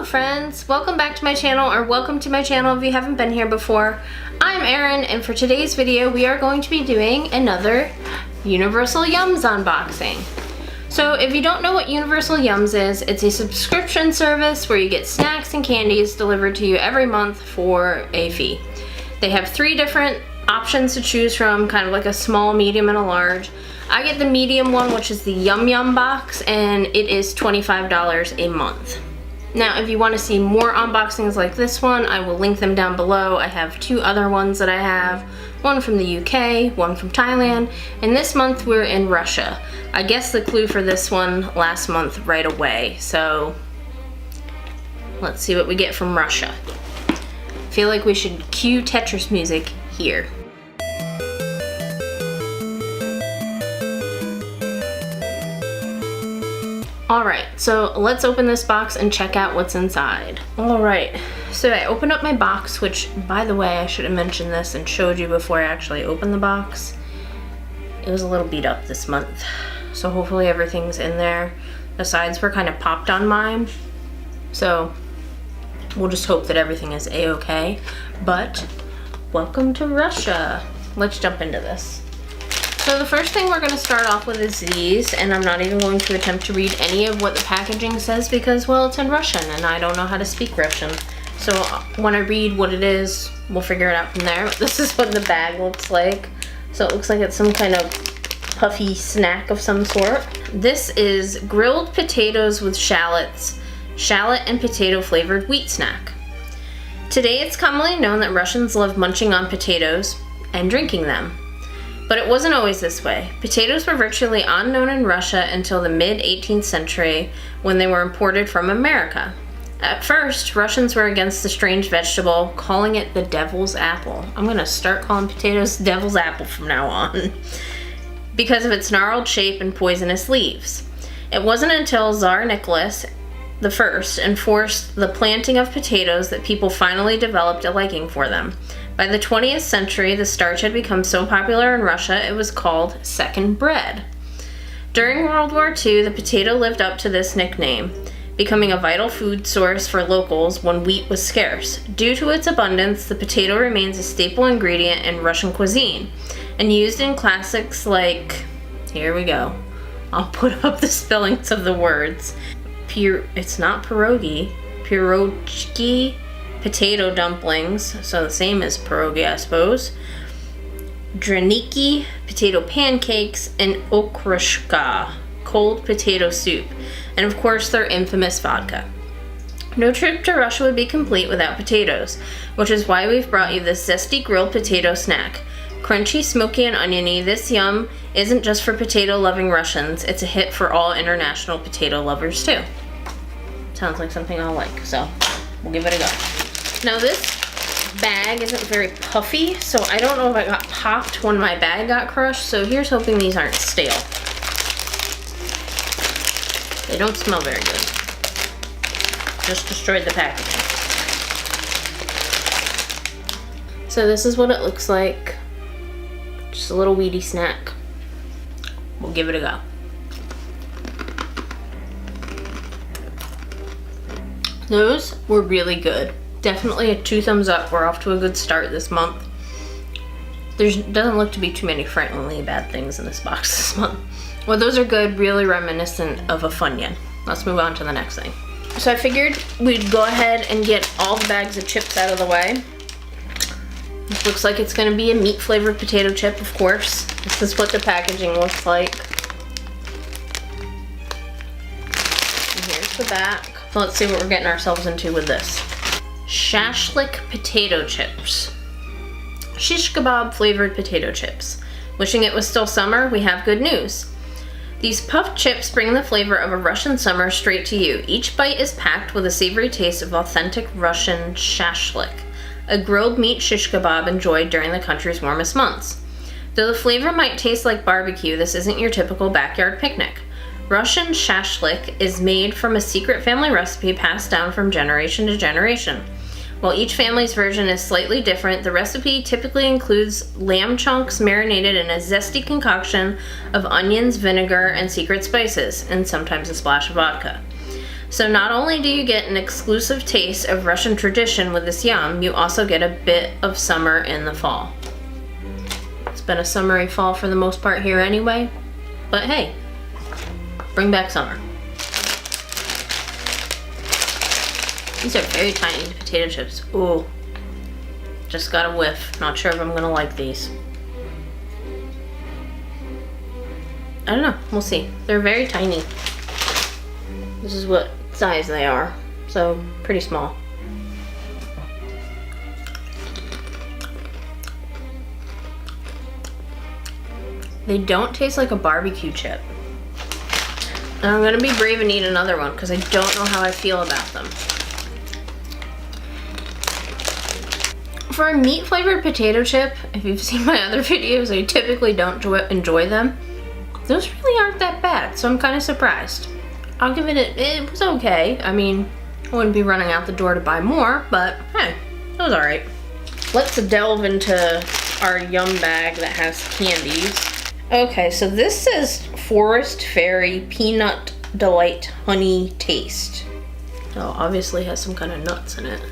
friends, welcome back to my channel, or welcome to my channel if you haven't been here before. I'm Erin, and for today's video we are going to be doing another Universal Yums unboxing. So if you don't know what Universal Yums is, it's a subscription service where you get snacks and candies delivered to you every month for a fee. They have 3 different options to choose from, kind of like a small, medium, and a large. I get the medium one, which is the Yum Yum box, and it is $25 a month. Now, if you want to see more unboxings like this one, I will link them down below. I have 2 other ones that I have, one from the UK, one from Thailand, and this month we're in Russia. I guessed the clue for this one last month right away, so let's see what we get from Russia. I feel like we should cue Tetris music here. Alright, so let's open this box and check out what's inside. Alright, so I opened up my box, which, by the way, I should have mentioned this and showed you before I actually opened the box. It was a little beat up this month, so hopefully everything's in there. The sides were kind of popped on mine, so we'll just hope that everything is a-okay. But, welcome to Russia. Let's jump into this. So the first thing we're going to start off with is these, and I'm not even going to attempt to read any of what the packaging says because, well, it's in Russian and I don't know how to speak Russian. So when I read what it is, we'll figure it out from there. This is what the bag looks like. So it looks like it's some kind of puffy snack of some sort. This is grilled potatoes with shallots, shallot and potato flavored wheat snack. Today it's commonly known that Russians love munching on potatoes and drinking them. But it wasn't always this way. Potatoes were virtually unknown in Russia until the mid-18th century when they were imported from America. At first, Russians were against the strange vegetable, calling it the devil's apple. I'm going to start calling potatoes devil's apple from now on because of its gnarled shape and poisonous leaves. It wasn't until Tsar Nicholas I enforced the planting of potatoes that people finally developed a liking for them. By the 20th century, the starch had become so popular in Russia, it was called second bread. During World War II, the potato lived up to this nickname, becoming a vital food source for locals when wheat was scarce. Due to its abundance, the potato remains a staple ingredient in Russian cuisine, and used in classics like, here we go, I'll put up the spellings of the words. It's not pierogi, pierogi, potato dumplings, so the same as pierogi, I suppose, draniki, potato pancakes, and okroshka, cold potato soup, and of course their infamous vodka. No trip to Russia would be complete without potatoes, which is why we've brought you this zesty grilled potato snack. Crunchy, smoky, and oniony, this yum isn't just for potato-loving Russians, it's a hit for all international potato lovers too. Sounds like something I'll like, so we'll give it a go. Now this bag isn't very puffy, so I don't know if I got popped when my bag got crushed, so here's hoping these aren't stale. They don't smell very good. Just destroyed the packaging. So this is what it looks like. Just a little weedy snack. We'll give it a go. Those were really good. Definitely a 2 thumbs up. We're off to a good start this month. There doesn't look to be too many frighteningly bad things in this box this month. Well, those are good, really reminiscent of a Funyun. Let's move on to the next thing. So I figured we'd go ahead and get all the bags of chips out of the way. This looks like it's going to be a meat flavored potato chip, of course. This is what the packaging looks like. And here's the back. Let's see what we're getting ourselves into with this. Shashlik potato chips. Shish kebab flavored potato chips. Wishing it was still summer? We have good news. These puffed chips bring the flavor of a Russian summer straight to you. Each bite is packed with a savory taste of authentic Russian shashlik, a grilled meat shish kebab enjoyed during the country's warmest months. Though the flavor might taste like barbecue, this isn't your typical backyard picnic. Russian shashlik is made from a secret family recipe passed down from generation to generation. While each family's version is slightly different, the recipe typically includes lamb chunks marinated in a zesty concoction of onions, vinegar, and secret spices, and sometimes a splash of vodka. So not only do you get an exclusive taste of Russian tradition with this yum, you also get a bit of summer in the fall. It's been a summery fall for the most part here anyway, but hey, bring back summer. These are very tiny potato chips. Ooh, just got a whiff. Not sure if I'm gonna like these. I don't know, we'll see. They're very tiny. This is what size they are, so pretty small. They don't taste like a barbecue chip. And I'm gonna be brave and eat another one because I don't know how I feel about them. For a meat flavored potato chip, if you've seen my other videos, I typically don't enjoy them. Those really aren't that bad, so I'm kind of surprised. I'll give it was okay. I mean, I wouldn't be running out the door to buy more, but hey, it was alright. Let's delve into our yum bag that has candies. Okay, so this says Forest Fairy Peanut Delight Honey Taste. Oh, obviously has some kind of nuts in it.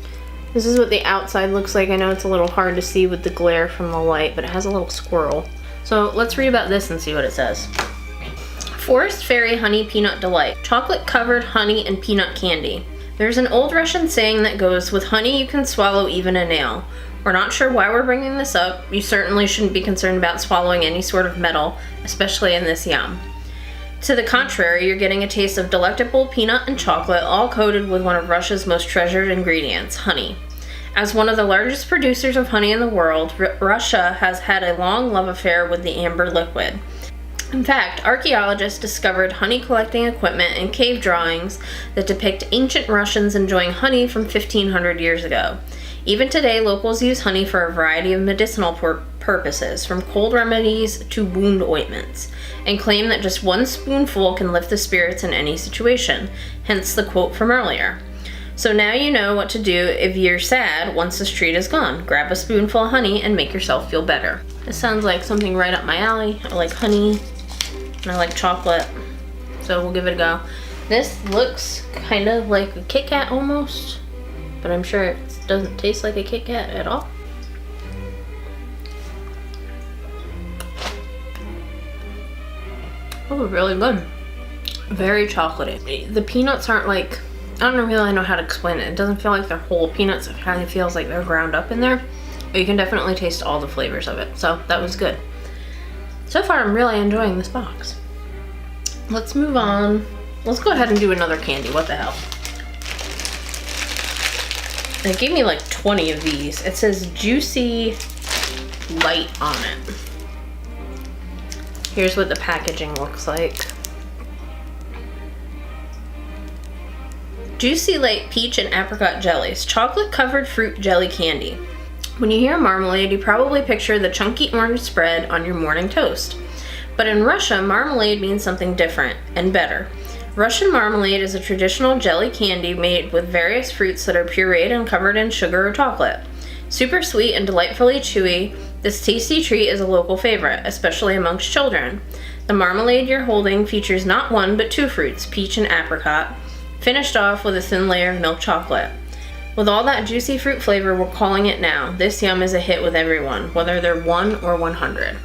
This is what the outside looks like. I know it's a little hard to see with the glare from the light, but it has a little squirrel. So let's read about this and see what it says. Forest Fairy Honey Peanut Delight. Chocolate covered honey and peanut candy. There's an old Russian saying that goes, with honey you can swallow even a nail. We're not sure why we're bringing this up. You certainly shouldn't be concerned about swallowing any sort of metal, especially in this yum. To the contrary, you're getting a taste of delectable peanut and chocolate, all coated with one of Russia's most treasured ingredients, honey. As one of the largest producers of honey in the world, Russia has had a long love affair with the amber liquid. In fact, archaeologists discovered honey collecting equipment and cave drawings that depict ancient Russians enjoying honey from 1500 years ago. Even today, locals use honey for a variety of medicinal purposes, from cold remedies to wound ointments, and claim that just one spoonful can lift the spirits in any situation, hence the quote from earlier. So now you know what to do if you're sad once the street is gone. Grab a spoonful of honey and make yourself feel better. This sounds like something right up my alley. I like honey. And I like chocolate, so we'll give it a go. This looks kind of like a Kit Kat almost, but I'm sure it doesn't taste like a Kit Kat at all. Oh, really good. Very chocolatey. The peanuts aren't like, I don't really know how to explain it. It doesn't feel like they're whole peanuts. It kind of feels like they're ground up in there, but you can definitely taste all the flavors of it, so that was good. So far, I'm really enjoying this box. Let's move on. Let's go ahead and do another candy. What the hell? They gave me like 20 of these. It says Juicy Light on it. Here's what the packaging looks like. Juicy Light Peach and Apricot Jellies. Chocolate covered fruit jelly candy. When you hear marmalade, you probably picture the chunky orange spread on your morning toast. But in Russia, marmalade means something different and better. Russian marmalade is a traditional jelly candy made with various fruits that are pureed and covered in sugar or chocolate. Super sweet and delightfully chewy, this tasty treat is a local favorite, especially amongst children. The marmalade you're holding features not one but two fruits, peach and apricot, finished off with a thin layer of milk chocolate. With all that juicy fruit flavor, we're calling it now. This yum is a hit with everyone, whether they're 1 or 100.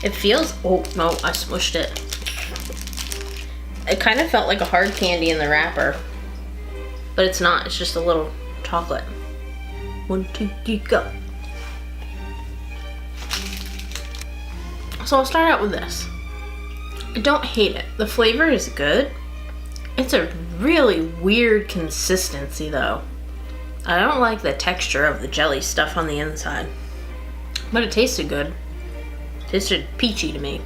It feels, oh no, I smushed it. It kind of felt like a hard candy in the wrapper, but it's not, it's just a little chocolate. 1, 2, 3, go. So I'll start out with this. I don't hate it. The flavor is good. It's a really weird consistency though. I don't like the texture of the jelly stuff on the inside, but it tasted good. It tasted peachy to me.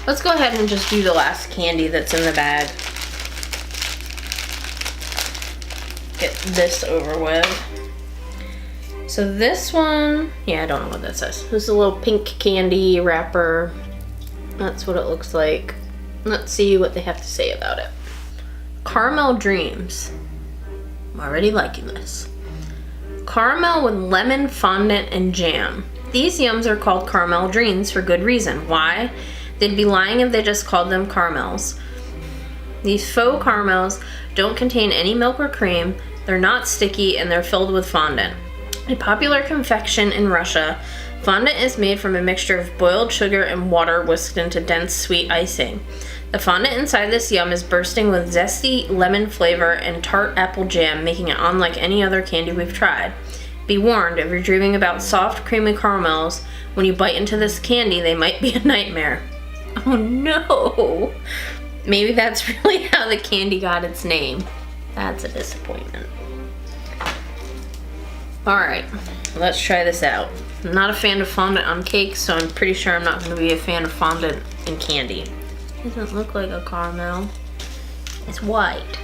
Let's go ahead and just do the last candy that's in the bag. Get this over with. So this one, yeah, I don't know what that says. This is a little pink candy wrapper. That's what it looks like. Let's see what they have to say about it. Caramel Dreams. I'm already liking this. Caramel with lemon fondant and jam. These yums are called Caramel Dreams for good reason. Why? They'd be lying if they just called them caramels. These faux caramels don't contain any milk or cream, they're not sticky, and they're filled with fondant. A popular confection in Russia, fondant is made from a mixture of boiled sugar and water whisked into dense sweet icing. The fondant inside this yum is bursting with zesty lemon flavor and tart apple jam, making it unlike any other candy we've tried. Be warned, if you're dreaming about soft, creamy caramels, when you bite into this candy, they might be a nightmare. Oh no! Maybe that's really how the candy got its name. That's a disappointment. Alright, let's try this out. I'm not a fan of fondant on cakes, so I'm pretty sure I'm not going to be a fan of fondant in candy. It doesn't look like a caramel. It's white.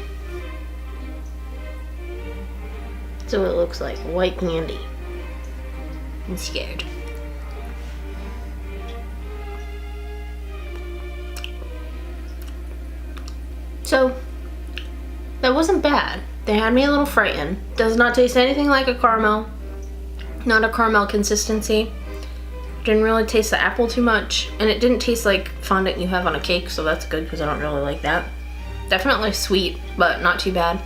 That's what it looks like, white candy. I'm scared. So, that wasn't bad. They had me a little frightened. Does not taste anything like a caramel. Not a caramel consistency. Didn't really taste the apple too much. And it didn't taste like fondant you have on a cake, so that's good because I don't really like that. Definitely sweet, but not too bad.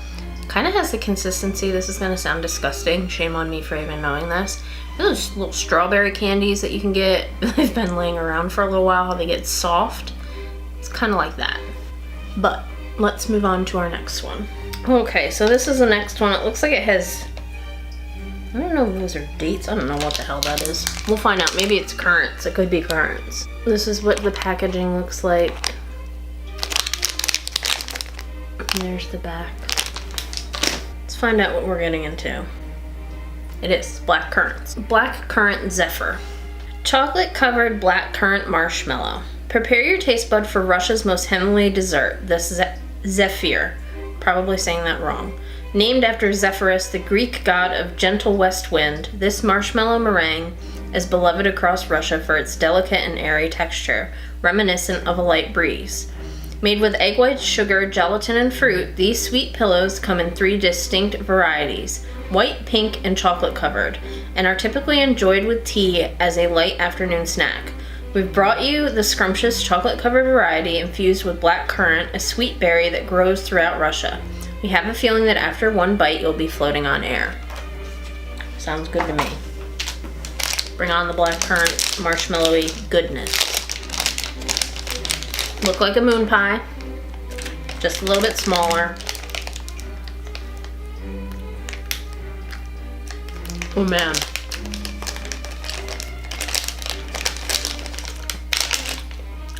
Kind of has the consistency. This is going to sound disgusting. Shame on me for even knowing this. Those little strawberry candies that you can get, they've been laying around for a little while, how they get soft. It's kind of like that. But let's move on to our next one. Okay, so this is the next one. It looks like it has, I don't know if those are dates. I don't know what the hell that is. We'll find out. Maybe it's currants. It could be currants. This is what the packaging looks like. And there's the back. Let's find out what we're getting into. It is black currants. Black currant Zephyr. Chocolate covered black currant marshmallow. Prepare your taste bud for Russia's most heavenly dessert, the Zephyr. Probably saying that wrong. Named after Zephyrus, the Greek god of gentle west wind, this marshmallow meringue is beloved across Russia for its delicate and airy texture, reminiscent of a light breeze. Made with egg whites, sugar, gelatin, and fruit, these sweet pillows come in 3 distinct varieties, white, pink, and chocolate covered, and are typically enjoyed with tea as a light afternoon snack. We've brought you the scrumptious chocolate-covered variety infused with black currant, a sweet berry that grows throughout Russia. We have a feeling that after one bite, you'll be floating on air. Sounds good to me. Bring on the black currant marshmallowy goodness. Look like a moon pie, just a little bit smaller. Oh man.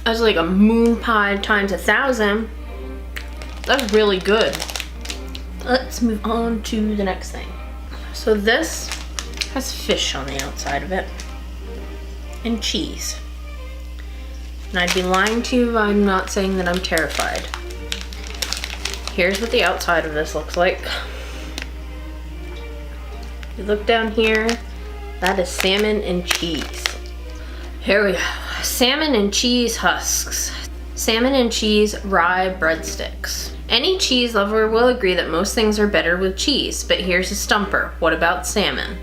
That's like a moon pie times 1,000. That's really good. Let's move on to the next thing. So this has fish on the outside of it and cheese. And I'd be lying to you if I'm not saying that I'm terrified. Here's what the outside of this looks like. You look down here, that is salmon and cheese. Here we go. Salmon and cheese husks. Salmon and cheese rye breadsticks. Any cheese lover will agree that most things are better with cheese, but here's a stumper. What about salmon?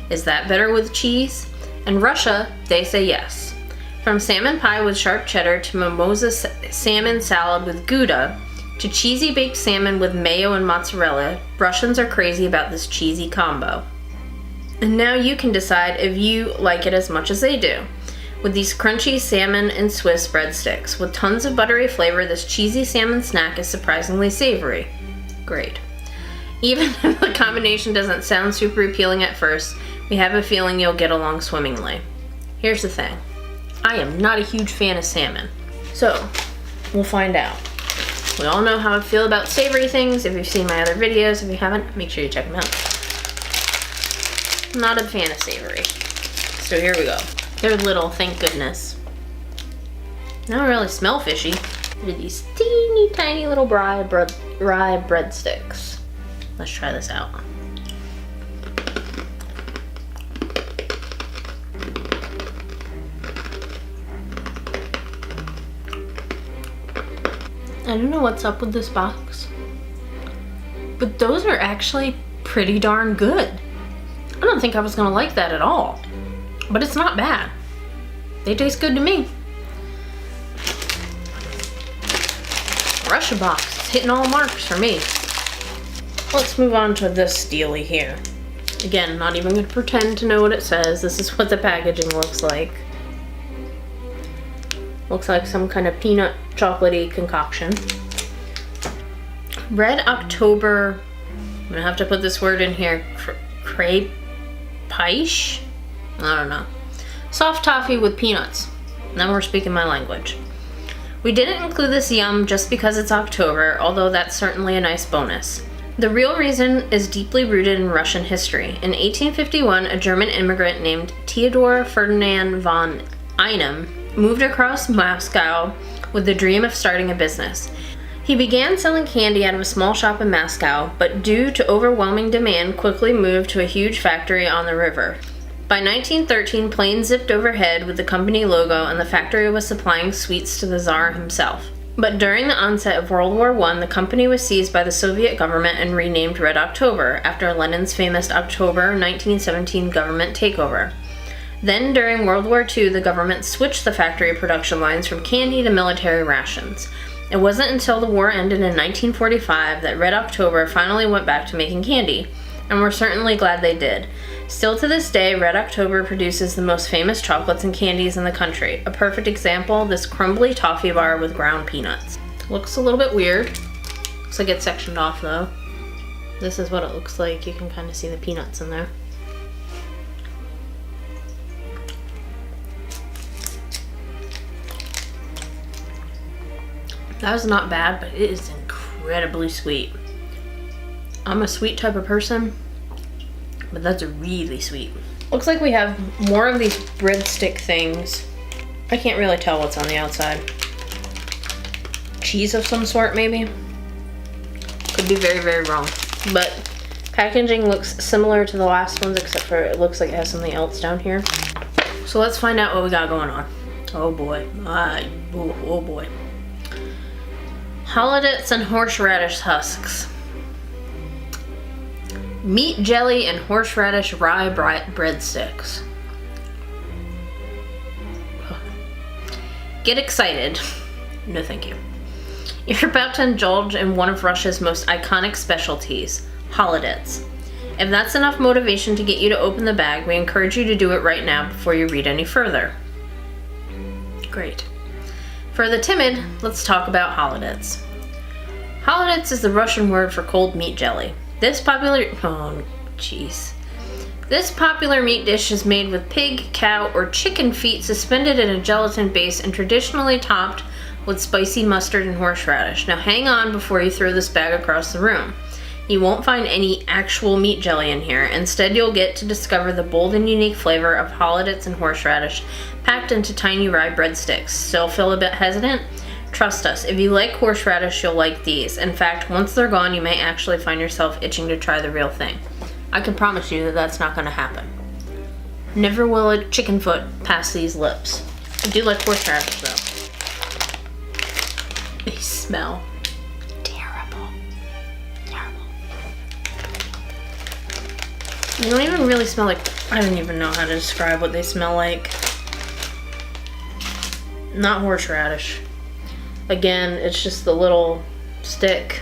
Is that better with cheese? In Russia, they say yes. From salmon pie with sharp cheddar to mimosa salmon salad with Gouda to cheesy baked salmon with mayo and mozzarella, Russians are crazy about this cheesy combo. And now you can decide if you like it as much as they do. With these crunchy salmon and Swiss breadsticks. With tons of buttery flavor, this cheesy salmon snack is surprisingly savory. Great. Even if the combination doesn't sound super appealing at first, we have a feeling you'll get along swimmingly. Here's the thing. I am not a huge fan of salmon. So, we'll find out. We all know how I feel about savory things. If you've seen my other videos, if you haven't, make sure you check them out. I'm not a fan of savory. So here we go. They're little, thank goodness. They don't really smell fishy. They're these teeny tiny little rye breadsticks. Let's try this out. I don't know what's up with this box, but those are actually pretty darn good. I don't think I was gonna like that at all. But it's not bad. They taste good to me. Russia box. It's hitting all marks for me. Let's move on to this dealie here. Again, not even gonna pretend to know what it says. This is what the packaging looks like. Looks like some kind of peanut chocolatey concoction. Red October, I'm gonna have to put this word in here, crepe paiche? I don't know. Soft toffee with peanuts. Now we're speaking my language. We didn't include this yum just because it's October, although that's certainly a nice bonus. The real reason is deeply rooted in Russian history. In 1851, a German immigrant named Theodor Ferdinand von Einem moved across Moscow with the dream of starting a business. He began selling candy out of a small shop in Moscow, but due to overwhelming demand, quickly moved to a huge factory on the river. By 1913, planes zipped overhead with the company logo, and the factory was supplying sweets to the Tsar himself. But during the onset of World War I, the company was seized by the Soviet government and renamed Red October, after Lenin's famous October 1917 government takeover. Then, during World War II, the government switched the factory production lines from candy to military rations. It wasn't until the war ended in 1945 that Red October finally went back to making candy, and we're certainly glad they did. Still to this day, Red October produces the most famous chocolates and candies in the country. A perfect example, this crumbly toffee bar with ground peanuts. Looks a little bit weird. Looks like it's sectioned off though. This is what it looks like. You can kind of see the peanuts in there. That was not bad, but it is incredibly sweet. I'm a sweet type of person, but that's really sweet. Looks like we have more of these breadstick things. I can't really tell what's on the outside. Cheese of some sort, maybe? Could be very, very wrong. But packaging looks similar to the last ones, except for it looks like it has something else down here. So let's find out what we got going on. Oh boy. Oh boy. Hollandaise and horseradish husks. Meat jelly and horseradish rye breadsticks. Get excited. No thank you. You're about to indulge in one of Russia's most iconic specialties, hollandaise. If that's enough motivation to get you to open the bag, we encourage you to do it right now before you read any further. Great. For the timid, let's talk about hollandaise. Hollandaise is the Russian word for cold meat jelly. This popular meat dish is made with pig, cow, or chicken feet suspended in a gelatin base and traditionally topped with spicy mustard and horseradish. Now hang on before you throw this bag across the room. You won't find any actual meat jelly in here. Instead, you'll get to discover the bold and unique flavor of hollandaise and horseradish packed into tiny rye breadsticks. Still feel a bit hesitant? Trust us, if you like horseradish, you'll like these. In fact, once they're gone, you may actually find yourself itching to try the real thing. I can promise you that that's not going to happen. Never will a chicken foot pass these lips. I do like horseradish though. They smell terrible. Terrible. They don't even really smell like, I don't even know how to describe what they smell like. Not horseradish. Again, it's just the little stick.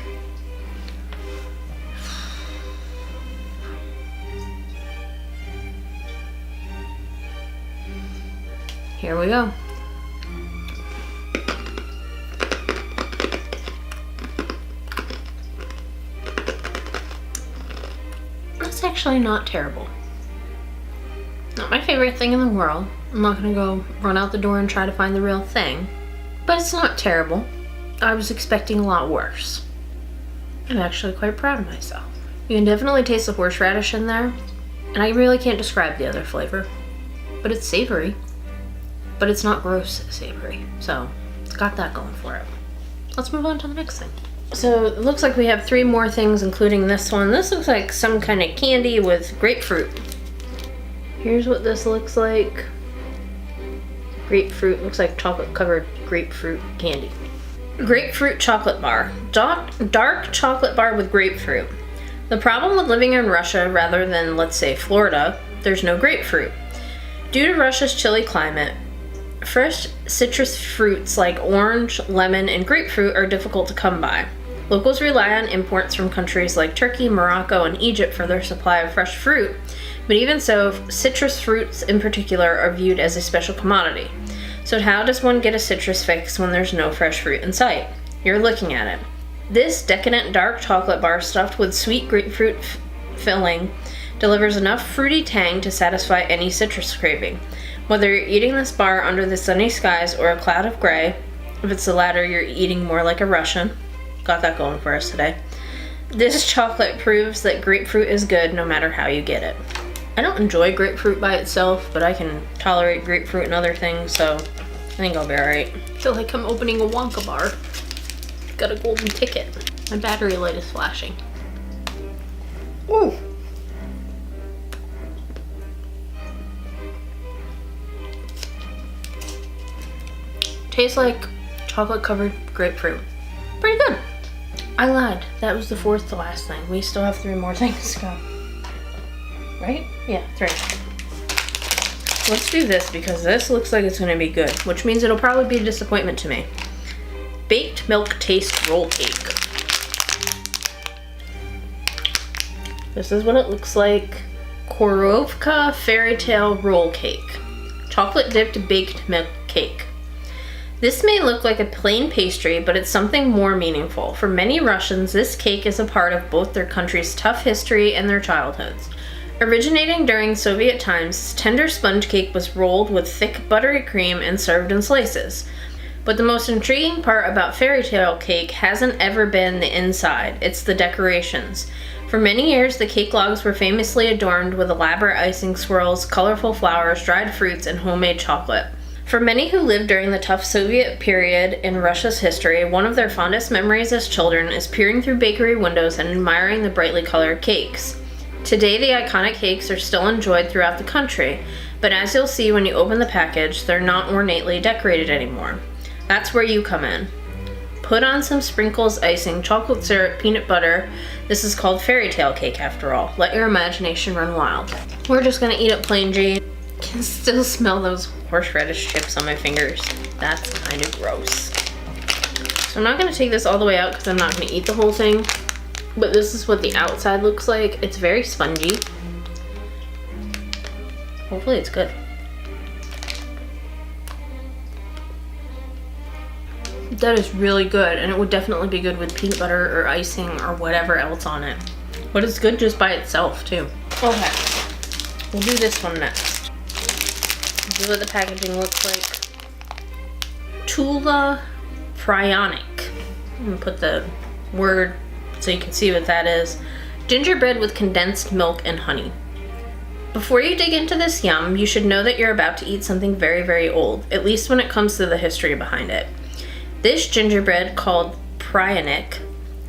Here we go. That's actually not terrible. Not my favorite thing in the world. I'm not gonna go run out the door and try to find the real thing. But it's not terrible. I was expecting a lot worse. I'm actually quite proud of myself. You can definitely taste the horseradish in there, and I really can't describe the other flavor. But it's savory. But it's not gross savory, so it's got that going for it. Let's move on to the next thing. So it looks like we have 3 more things, including this one. This looks like some kind of candy with grapefruit. Here's what this looks like. Grapefruit, looks like chocolate covered grapefruit candy. Grapefruit chocolate bar. Dark chocolate bar with grapefruit. The problem with living in Russia rather than, let's say, Florida, there's no grapefruit. Due to Russia's chilly climate, fresh citrus fruits like orange, lemon, and grapefruit are difficult to come by. Locals rely on imports from countries like Turkey, Morocco, and Egypt for their supply of fresh fruit, but even so, citrus fruits in particular are viewed as a special commodity. So how does one get a citrus fix when there's no fresh fruit in sight? You're looking at it. This decadent dark chocolate bar stuffed with sweet grapefruit filling delivers enough fruity tang to satisfy any citrus craving. Whether you're eating this bar under the sunny skies or a cloud of gray, if it's the latter, you're eating more like a Russian. Got that going for us today. This chocolate proves that grapefruit is good no matter how you get it. I don't enjoy grapefruit by itself, but I can tolerate grapefruit and other things, so I think I'll be alright. I feel like I'm opening a Wonka bar. Got a golden ticket. My battery light is flashing. Ooh! Tastes like chocolate covered grapefruit. Pretty good. I lied. That was the fourth to last thing. We still have 3 more things to go. Right? Yeah, 3. Let's do this because this looks like it's going to be good, which means it'll probably be a disappointment to me. Baked milk taste roll cake. This is what it looks like. Korovka Fairytale roll cake. Chocolate dipped baked milk cake. This may look like a plain pastry, but it's something more meaningful. For many Russians, this cake is a part of both their country's tough history and their childhoods. Originating during Soviet times, this tender sponge cake was rolled with thick buttery cream and served in slices. But the most intriguing part about Fairytale cake hasn't ever been the inside, it's the decorations. For many years, the cake logs were famously adorned with elaborate icing swirls, colorful flowers, dried fruits, and homemade chocolate. For many who lived during the tough Soviet period in Russia's history, one of their fondest memories as children is peering through bakery windows and admiring the brightly colored cakes. Today, the iconic cakes are still enjoyed throughout the country, but as you'll see when you open the package, they're not ornately decorated anymore. That's where you come in. Put on some sprinkles, icing, chocolate syrup, peanut butter. This is called Fairytale cake after all. Let your imagination run wild. We're just gonna eat it plain Jane. Can still smell those horseradish chips on my fingers. That's kind of gross. So I'm not gonna take this all the way out because I'm not gonna eat the whole thing. But this is what the outside looks like. It's very spongy. Hopefully it's good. That is really good, and it would definitely be good with peanut butter or icing or whatever else on it. But it's good just by itself too. Okay, we'll do this one next. This is what the packaging looks like. Tula Pryonic. I'm gonna put the word so you can see what that is. Gingerbread with condensed milk and honey. Before you dig into this yum, you should know that you're about to eat something very, very old, at least when it comes to the history behind it. This gingerbread, called Pryonic,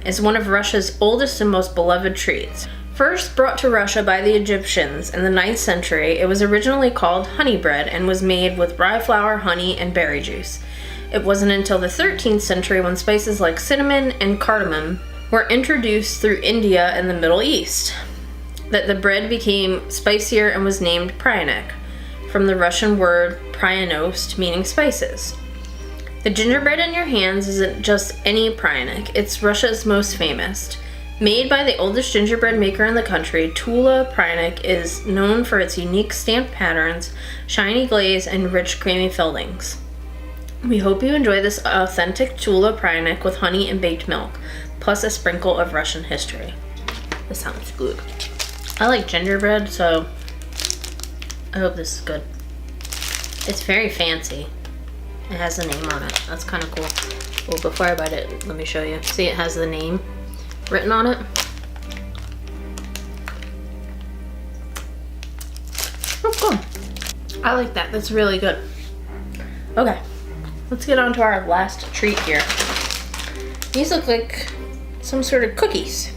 is one of Russia's oldest and most beloved treats. First brought to Russia by the Egyptians in the 9th century, it was originally called honey bread and was made with rye flour, honey, and berry juice. It wasn't until the 13th century when spices like cinnamon and cardamom were introduced through India and the Middle East that the bread became spicier and was named Pryonic, from the Russian word pryanost, meaning spices. The gingerbread in your hands isn't just any Pryonic, it's Russia's most famous. Made by the oldest gingerbread maker in the country, Tula Pryonic is known for its unique stamped patterns, shiny glaze, and rich creamy fillings. We hope you enjoy this authentic Tula Pryonic with honey and baked milk, plus a sprinkle of Russian history. This sounds good. I like gingerbread, so I hope this is good. It's very fancy. It has a name on it. That's kind of cool. Well, before I bite it, let me show you. See, it has the name written on it. Oh, cool. I like that. That's really good. Okay, let's get on to our last treat here. These look like some sort of cookies.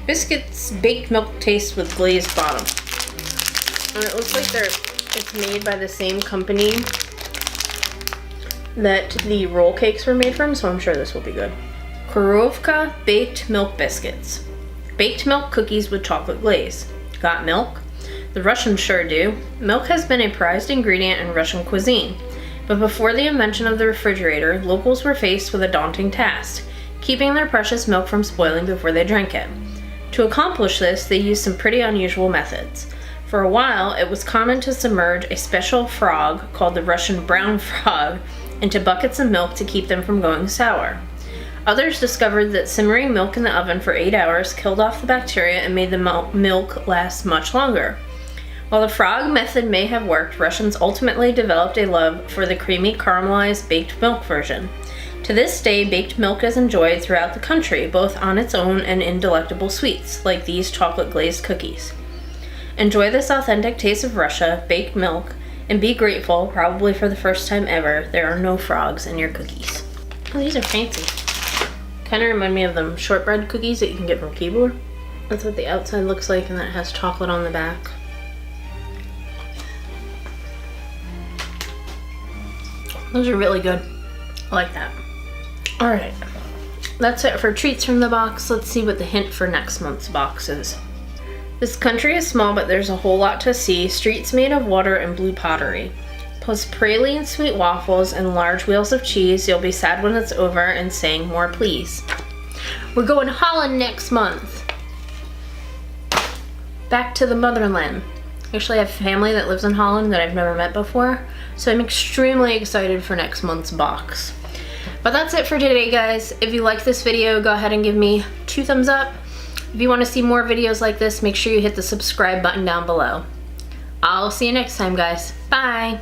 Biscuits, baked milk taste with glazed bottom. And it looks like it's made by the same company that the roll cakes were made from, so I'm sure this will be good. Korovka baked milk biscuits. Baked milk cookies with chocolate glaze. Got milk? The Russians sure do. Milk has been a prized ingredient in Russian cuisine. But before the invention of the refrigerator, locals were faced with a daunting task, keeping their precious milk from spoiling before they drank it. To accomplish this, they used some pretty unusual methods. For a while, it was common to submerge a special frog called the Russian brown frog into buckets of milk to keep them from going sour. Others discovered that simmering milk in the oven for 8 hours killed off the bacteria and made the milk last much longer. While the frog method may have worked, Russians ultimately developed a love for the creamy caramelized baked milk version. To this day, baked milk is enjoyed throughout the country, both on its own and in delectable sweets, like these chocolate glazed cookies. Enjoy this authentic taste of Russia, baked milk, and be grateful, probably for the first time ever, there are no frogs in your cookies. Oh, these are fancy. Kind of remind me of them shortbread cookies that you can get from Keyboard. That's what the outside looks like, and then it has chocolate on the back. Those are really good. I like that. Alright, that's it for treats from the box. Let's see what the hint for next month's box is. This country is small, but there's a whole lot to see. Streets made of water and blue pottery. Plus praline sweet waffles and large wheels of cheese. You'll be sad when it's over and saying more please. We're going Holland next month. Back to the motherland. Actually, I have family that lives in Holland that I've never met before, so I'm extremely excited for next month's box. But that's it for today, guys. If you like this video, go ahead and give me 2 thumbs up. If you want to see more videos like this, make sure you hit the subscribe button down below. I'll see you next time, guys. Bye!